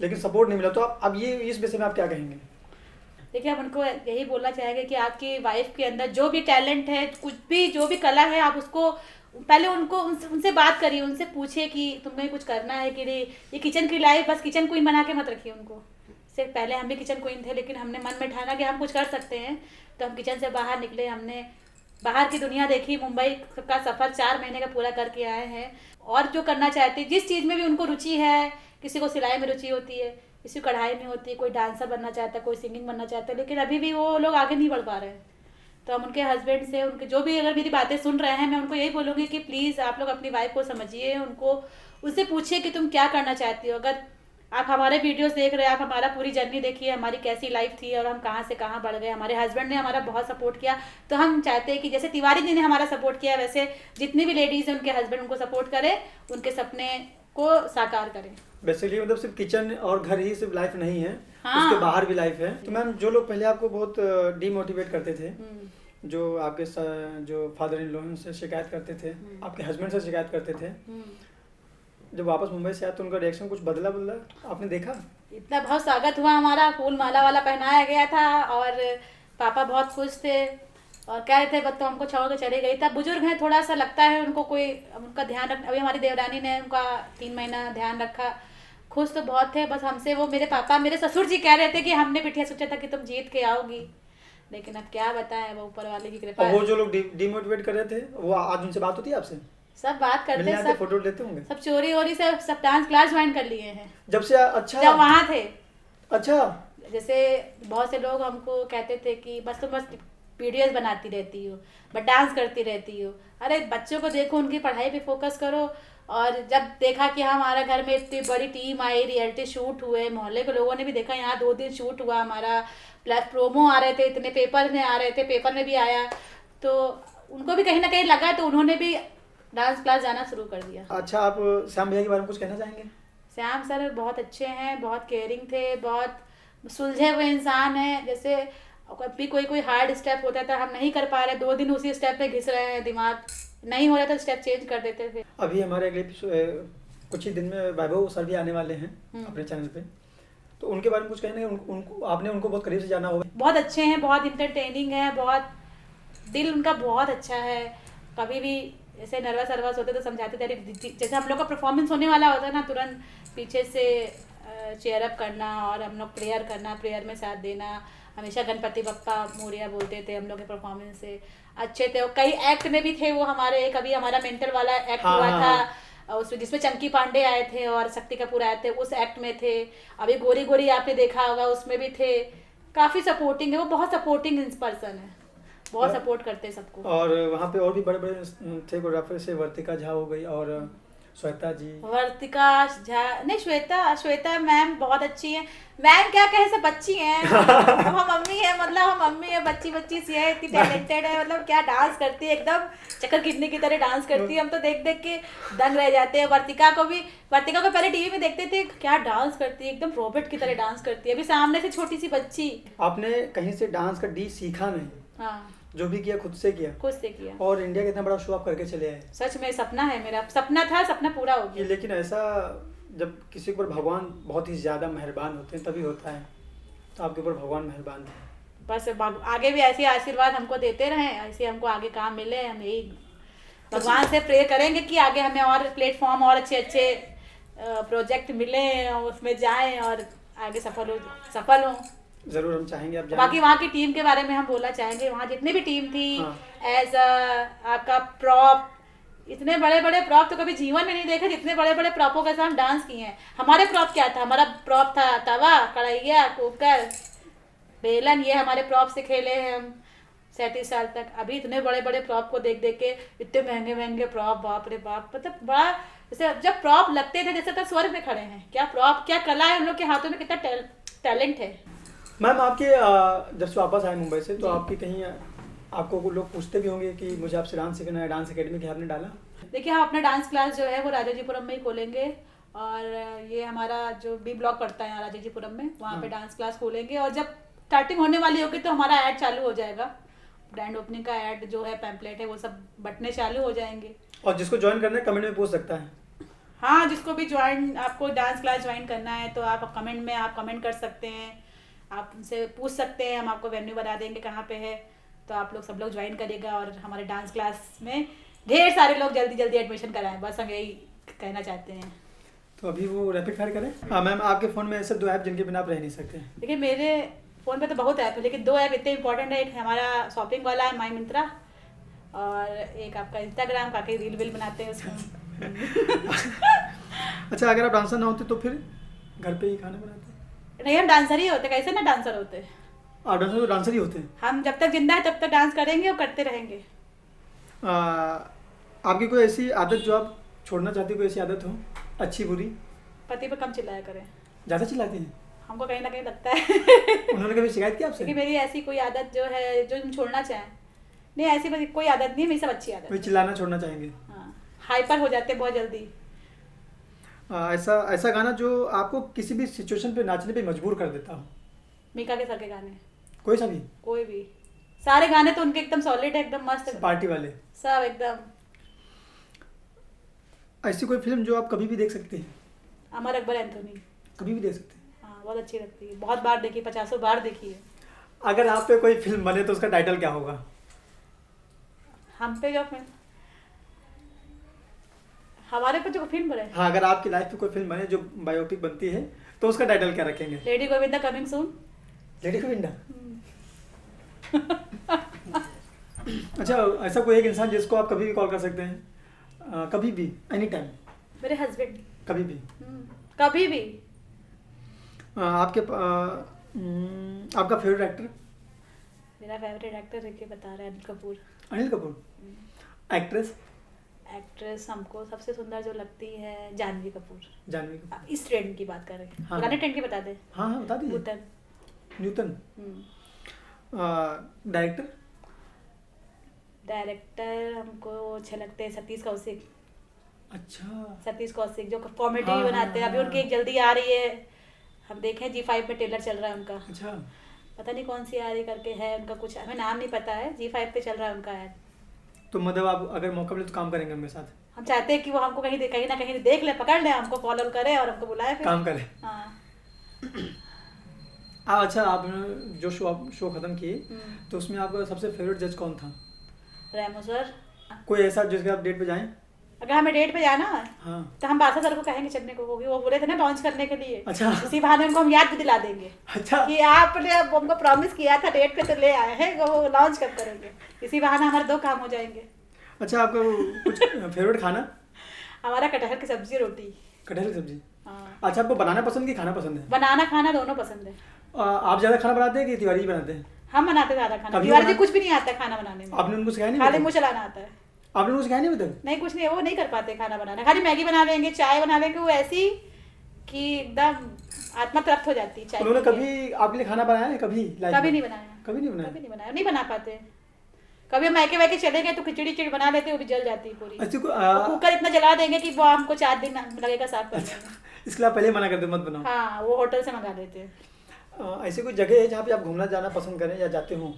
लेकिन सपोर्ट नहीं मिला, तो आप अब ये इस विषय में आप क्या कहेंगे? देखिए हम उनको यही बोलना चाहेंगे कि आपकी वाइफ के अंदर जो भी टैलेंट है, कुछ भी जो भी कला है, आप उसको पहले उनसे बात करिए, उनसे पूछिए कि तुम्हें कुछ करना है कि नहीं। ये किचन की लाइफ बस किचन क्वीन बना के मत रखिए उनको। इससे पहले हम भी किचन क्वीन थे, लेकिन हमने मन में ठाना कि हम कुछ कर सकते हैं, तो हम किचन से बाहर निकले, हमने बाहर की दुनिया देखी, मुंबई का सफ़र 4 महीने का पूरा करके आए हैं। और जो करना चाहते हैं, जिस चीज़ में भी उनको रुचि है, किसी को सिलाई में रुचि होती है, किसी को कढ़ाई में होती है, कोई डांसर बनना चाहता है, कोई सिंगिंग बनना चाहता है, लेकिन अभी भी वो लोग आगे नहीं बढ़ पा रहे हैं। तो हम उनके हस्बैंड से, उनके जो भी अगर मेरी बातें सुन रहे हैं, मैं उनको यही बोलूँगी कि प्लीज़ आप लोग अपनी वाइफ को समझिए, उनको उससे पूछिए कि तुम क्या करना चाहती हो। अगर आप हमारे वीडियोस देख रहे हैं, आप हमारा पूरी जर्नी देखिए, हमारी कैसी लाइफ थी और हम कहाँ से कहाँ बढ़ गए। हमारे हस्बैंड ने हमारा बहुत सपोर्ट किया, तो हम चाहते हैं कि जैसे तिवारी जी ने हमारा सपोर्ट किया, वैसे जितनी भी लेडीज़ हैं उनके हस्बैंड उनको सपोर्ट करें, उनके सपने को साकार करें। बेसिकली मतलब सिर्फ किचन और घर ही सिर्फ लाइफ नहीं है, हाँ। उसके बाहर भी लाइफ है। तो मैम जो लोग पहले आपको बहुत डीमोटिवेट करते थे, जो आपके जो फादर इन लॉ से शिकायत करते थे, आपके हस्बैंड से शिकायत करते थे, जब वापस मुंबई से आया तो उनका रिएक्शन कुछ बदला आपने देखा? इतना बहुत स्वागत हुआ हमारा, फूल माला वाला पहनाया गया था और पापा बहुत खुश थे और कह रहे थे बस तो हमको छोड़ के चली गई। तब बुजुर्ग हैं, थोड़ा सा लगता है उनको कोई उनका ध्यान रख। अभी हमारी देवरानी ने उनका 3 महीना ध्यान रखा, खुश तो बहुत थे। बस हमसे वो मेरे पापा, मेरे ससुर जी कह रहे थे कि हमने बिटिया सोचा था कि तुम जीत के आओगी, लेकिन अब क्या बताएं, वो ऊपर वाले की कृपा। वो जो लोग डिमोटिवेट कर रहे थे, वो आज उनसे बात होती है आपसे? सब बात करते हैं, सब फोटो लेते होंगे, सब चोरी वोरी से सब डांस क्लास ज्वाइन कर लिए हैं जब से। अच्छा, जब वहाँ थे। अच्छा, जैसे बहुत से लोग हमको कहते थे कि बस तुम बस वीडियोस बनाती रहती हो, बस डांस करती रहती हो। अरे बच्चों को देखो, उनकी पढ़ाई पे फोकस करो। और जब देखा कि हमारा घर में इतनी बड़ी टीम आई, रियलिटी शूट हुए, मोहल्ले के लोगों ने भी देखा, यहाँ 2 दिन शूट हुआ हमारा, प्लस प्रोमो आ रहे थे, इतने पेपर में आ रहे थे, पेपर में भी आया, तो उनको भी कहीं ना कहीं लगा, तो उन्होंने भी डांस क्लास जाना शुरू कर दिया। अच्छा, आप श्याम भैया के बारे में कुछ कहना चाहेंगे? श्याम सर बहुत अच्छे हैं, बहुत केयरिंग थे, बहुत सुलझे हुए इंसान हैं। जैसे अभी कोई हार्ड स्टेप होता था, हम नहीं कर पा रहे, 2 दिन उसी स्टेप पे घिस रहे हैं, दिमाग नहीं हो रहा था, स्टेप चेंज कर देते थे। अभी हमारे अगले कुछ ही दिन में वैभव सर भी आने वाले हैं अपने चैनल पे, तो उनके बारे में कुछ कहना है? उनको आपने उनको बहुत करीब से जाना होगा। बहुत अच्छे हैं, बहुत इंटरटेनिंग है, बहुत दिल उनका बहुत अच्छा है। कभी भी ऐसे नर्वस होते तो समझाते थे, जैसे हम लोग का परफॉर्मेंस होने वाला होता है ना, तुरंत पीछे से चेयर अप करना और हम लोग प्रेयर करना, प्रेयर में साथ देना। हमेशा गणपति बप्पा मोरिया बोलते थे हम लोग के परफॉर्मेंस से अच्छे थे। और कई एक्ट में भी थे वो हमारे, कभी हमारा मेंटल वाला एक्ट हुआ था उसमें, जिसमें चंकी पांडे आए थे और शक्ति कपूर आए थे, उस एक्ट में थे। अभी गोरी गोरी आपने देखा होगा, उसमें भी थे। काफ़ी सपोर्टिंग है वो, बहुत सपोर्टिंग पर्सन है, बहुत सपोर्ट करते हैं सबको। और वहाँ पे और भी बड़े बड़े थे कोरियोग्राफर, से वर्तिका झा हो गई और श्वेता जी। वर्तिका झा नहीं, श्वेता मैम बहुत अच्छी हैं। मैम क्या कहें, सब बच्ची हैं। हम मम्मी है, मतलब हम मम्मी है, बच्ची सी है, इतनी टैलेंटेड है, मतलब क्या डांस करती है, एकदम चक्कर किडनी की तरह डांस करती है। हम तो देख देख के दंग रह जाते हैं। वर्तिका को पहले टीवी में देखते थे, क्या डांस करती है, एकदम रोबोट की तरह डांस करती है। अभी सामने से छोटी सी बच्ची। आपने कहीं से डांस का डी सीखा नहीं? हाँ, जो भी किया खुद से किया। और इंडिया का इतना बड़ा शो आप करके चले आए। सच में सपना है मेरा, सपना था, सपना पूरा हो गया। लेकिन ऐसा जब किसी के ऊपर भगवान बहुत ही ज़्यादा मेहरबान होते हैं तभी होता है, तो आपके ऊपर भगवान मेहरबान है। बस आगे भी ऐसे आशीर्वाद हमको देते रहें, ऐसे हमको आगे काम मिले। हम यही भगवान से प्रे करेंगे कि आगे हमें और प्लेटफॉर्म और अच्छे प्रोजेक्ट मिले, उसमें जाएं और आगे सफल हों। जरूर हम चाहेंगे आप जाएं। बाकी वहाँ की टीम के बारे में हम बोलना चाहेंगे, वहाँ जितनी भी टीम थी, एज आपका प्रॉप, इतने बड़े बड़े प्रॉप तो कभी जीवन में नहीं देखे, जितने बड़े बड़े प्रॉपों के साथ हम डांस किए हैं। हमारे प्रॉप क्या था? हमारा प्रॉप था तवा, कढ़ाइया, कुकर, बेलन, ये हमारे प्रॉप से खेले हैं हम। 37 साल तक अभी इतने बड़े बड़े प्रॉप को देख देख के, इतने महंगे महंगे प्रॉप, बाप रे बाप, मतलब बड़ा जैसे जब प्रॉप लगते थे जैसे तो स्वर्ग में खड़े हैं। क्या प्रॉप, क्या कला है उन लोग के हाथों में, कितना टैलेंट है। मैम आपके जब से वापस आए मुंबई से तो आपकी कहीं आपको लोग पूछते भी होंगे कि मुझे आपसे डांस सीखना है, डांस अकेडमी के आपने डाला? देखिए हम अपना डांस क्लास जो है वो राजाजीपुरम में ही खोलेंगे, और ये हमारा जो बी ब्लॉक पड़ता है यहाँ राजाजीपुरम में, वहाँ पे डांस क्लास खोलेंगे। और जब स्टार्टिंग होने वाली होगी तो हमारा ऐड चालू हो जाएगा, ब्रांड ओपनिंग का ऐड जो है, पैम्पलेट है, वो सब बटने चालू हो जाएंगे। और जिसको ज्वाइन करना है कमेंट में पूछ सकता है। हाँ, जिसको भी ज्वाइन, आपको डांस क्लास ज्वाइन करना है तो आप कमेंट में आप कमेंट कर सकते हैं, आप उनसे पूछ सकते हैं, हम आपको वेन्यू बता देंगे कहाँ पे है, तो आप लोग सब लोग ज्वाइन करिएगा और हमारे डांस क्लास में ढेर सारे लोग जल्दी जल्दी एडमिशन कराएं, बस हम यही कहना चाहते हैं। तो अभी वो रैपिड फायर करें। हाँ मैम, आपके फ़ोन में ऐसे 2 ऐप जिनके बिना आप रह नहीं सकते? देखिए मेरे फ़ोन पे तो बहुत ऐप है, लेकिन 2 ऐप इतने इंपॉर्टेंट है। एक हमारा शॉपिंग वाला है माई मिंत्रा, और एक आपका इंस्टाग्राम, काफ़ी रील वील बनाते हैं उसमें। अच्छा, अगर आप डांसर ना होते तो फिर घर पे ही खाना बनाते? नहीं, हम डांसर ही होते, कैसे ना डांसर होते। आप डांसर तो डांसर ही होते हैं। हम जब तक जिंदा है तब तक डांस करेंगे और करते रहेंगे। आपकी कोई ऐसी आदत जो आप छोड़ना चाहती, कोई ऐसी आदत हो, अच्छी बुरी? पति पे कम चिल्लाया करें। ज़्यादा चिल्लाती हैं? हमको कहीं ना कहीं लगता है। उन्होंने कभी शिकायत की आपसे? क्योंकि मेरी ऐसी कोई आदत जो है जो तुम छोड़ना चाहें, नहीं ऐसी बस कोई आदत नहीं है, मेरी सब अच्छी आदत कोई है। चिल्लाना छोड़ना चाहेंगे? हाँ, हाइपर हो जाते हैं बहुत जल्दी। ऐसा गाना जो आपको किसी भी सिचुएशन पे नाचने पे मजबूर कर देता हो? मीका के सर के गाने, कोई सा भी? कोई भी, सारे गाने तो उनके एकदम सॉलिड है, एकदम मस्त है, पार्टी वाले सब एकदम। ऐसी कोई फिल्म जो आप कभी भी देख सकते हैं? अमर अकबर एंथोनी, कभी भी देख सकते हैं? हाँ बहुत अच्छी लगती है, बहुत बार देखी, 50 बार देखी है। अगर आप पे कोई फिल्म बने तो उसका टाइटल क्या होगा? हम पे जो फिल्म, हमारे पे जो फिल्म बने, हाँ, अगर आपकी लाइफ पे कोई फिल्म बने जो बायोपिक बनती है तो उसका टाइटल क्या रखेंगे? Lady Govinda coming soon. Lady Govinda. अच्छा, ऐसा कोई एक इंसान जिसको आप कभी भी कॉल कर सकते हैं, कभी भी, एनी टाइम? मेरे हस्बैंड। कभी भी? कभी भी। आपका फेवरेट एक्टर? मेरा फेवरेट एक्टर देखिए बता रहा है, अनिल कपूर। अनिल कपूर। एक्ट्रेस? एक्ट्रेस हमको सबसे सुंदर जो लगती है जानवी कपूर। जानवी कपूर। इस ट्रेंड की बात कर रहे हैं, हाँ। पुराने ट्रेंड की बता दे। हाँ हाँ, बता दीजिए। न्यूटन। न्यूटन। डायरेक्टर? डायरेक्टर हमको अच्छे लगते हैं सतीश कौशिक। अच्छा। सतीश कौशिक जो कॉमेडी हाँ, बनाते हैं, हाँ, अभी उनकी एक जल्दी आ रही है, हम देखें G5 में ट्रेलर चल रहा है उनका। अच्छा। पता नहीं कौन सी आ रही करके है उनका, कुछ हमें नाम नहीं पता है, G5 पे चल रहा है उनका ऐड। तो मतलब आप अगर मौका मिले तो काम करेंगे उनके साथ? हम चाहते हैं कि वो हमको कहीं ना कहीं देख ले, पकड़ ले, हमको फॉलो करे और हमको बुलाए, फिर काम करें। हाँ। अच्छा, आपने जो शो खत्म किए तो उसमें आपका सबसे फेवरेट जज कौन था? रेमो सर। कोई ऐसा जिसके आप डेट पे जाएं? अगर हमें डेट पे जाना है हाँ। तो हम बादशाह सर को कहेंगे चलने को, होगी वो बोले थे ना लॉन्च करने के लिए। अच्छा। इसी बहाने उनको हम याद भी दिला देंगे। अच्छा। कि आपने अब हमको प्रॉमिस किया था डेट पे तो ले आए हैं, वो लॉन्च कब करेंगे, इसी बहाने हमारे 2 काम हो जाएंगे। अच्छा, आपका कुछ फेवरेट खाना? हमारा कटहल की सब्जी रोटी। कटहल की सब्जी। हाँ। अच्छा, आपको बनाना पसंद कि खाना पसंद है? बनाना खाना दोनों पसंद है। आप ज़्यादा खाना बनाते हैं कि तिवारी जी बनाते हैं? हम बनाते ज्यादा खाना, कभी तिवारी जी बना- कुछ भी नहीं आता है खाना बनाने में, आपने उनको सिखाया नहीं? खाली अभी मुँह तक? चलाना आता है। आपने उनको सिखाया नहीं अभी तक? नहीं कुछ नहीं, वो नहीं कर पाते खाना बनाना, खाली मैगी बना लेंगे, चाय बना लेंगे, वो ऐसी कि एकदम आत्मा तृप्त हो जाती है चाय उन्होंने पी के। कभी आपके लिए खाना बनाया है कभी लाइफ कभी में? नहीं बनाया। कभी नहीं बनाया? कभी नहीं बनाया, नहीं बना पाते। कभी हम मैके वैके चले गए तो खिचड़ी चिड़ी बना लेते, वो भी जल जाती है पूरी। अच्छा, और कुकर इतना जला देंगे कि वो हमको 4 दिन लगेगा साफ करने में। इसके लिए आप पहले मना करते मत बनाओ। हाँ, वो होटल से मंगा लेते हैं। ऐसी कोई जगह है जहाँ पे आप घूमना जाना पसंद करें या जाते हो?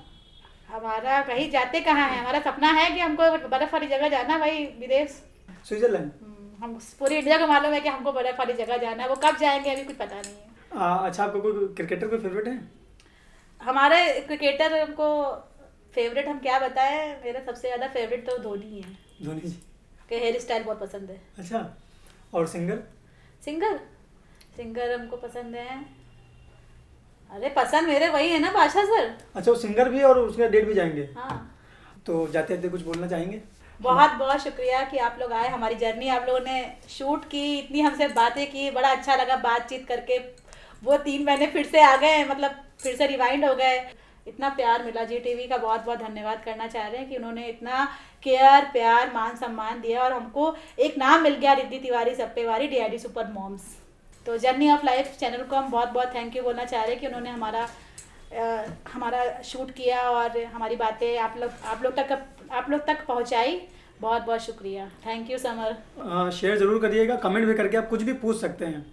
हमारा कहीं जाते कहाँ है, हमारा सपना है कि हमको बर्फ वाली जगह जाना, भाई विदेश। स्विट्जरलैंड। हम पूरी इंडिया को मालूम है कि हमको बर्फ वाली जगह जाना है, वो कब जाएंगे अभी कुछ पता नहीं है। अच्छा, आपको कोई क्रिकेटर कोई फेवरेट है? हमारे क्रिकेटर हमको फेवरेट हम क्या बताएं, मेरा सबसे ज़्यादा फेवरेट तो धोनी है। धोनी जी। के हेयर स्टाइल बहुत पसंद है। अच्छा, और सिंगर? सिंगर हमको पसंद है, अरे पसंद मेरे वही है ना, बादशाह सर। अच्छा, वो सिंगर भी और उसका डेट भी जाएंगे? हाँ। तो जाते जाते कुछ बोलना चाहेंगे? बहुत बहुत शुक्रिया कि आप लोग आए, हमारी जर्नी आप लोगों ने शूट की, इतनी हमसे बातें की, बड़ा अच्छा लगा बातचीत करके। वो 3 महीने फिर से आ गए, मतलब फिर से रिवाइंड हो गए। इतना प्यार मिला। जी टीवी का बहुत बहुत धन्यवाद करना चाह रहे हैं कि उन्होंने इतना केयर, प्यार, मान सम्मान दिया और हमको एक नाम मिल गया, रिद्धि तिवारी सप्पेवारी DID सुपर मॉम्स। तो जर्नी ऑफ लाइफ चैनल को हम बहुत बहुत थैंक यू बोलना चाह रहे हैं कि उन्होंने हमारा शूट किया और हमारी बातें आप लोग तक पहुंचाई। बहुत बहुत शुक्रिया। Thank you summer. शेयर ज़रूर करिएगा, कमेंट भी करके आप कुछ भी पूछ सकते हैं।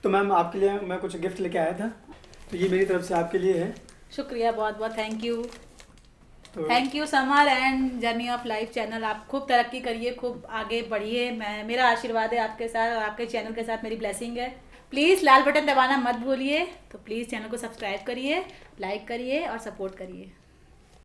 तो मैम आपके लिए मैं कुछ गिफ्ट लेके आया था, तो ये मेरी तरफ से आपके लिए है। शुक्रिया, बहुत बहुत थैंक यू। तो thank you summer and journey of life channel. आप खूब तरक्की करिए, खूब आगे बढ़िए। मेरा आशीर्वाद है आपके साथ और आपके चैनल के साथ मेरी ब्लेसिंग है। प्लीज़ लाल बटन दबाना मत भूलिए। तो प्लीज़ चैनल को सब्सक्राइब करिए, लाइक करिए और सपोर्ट करिए।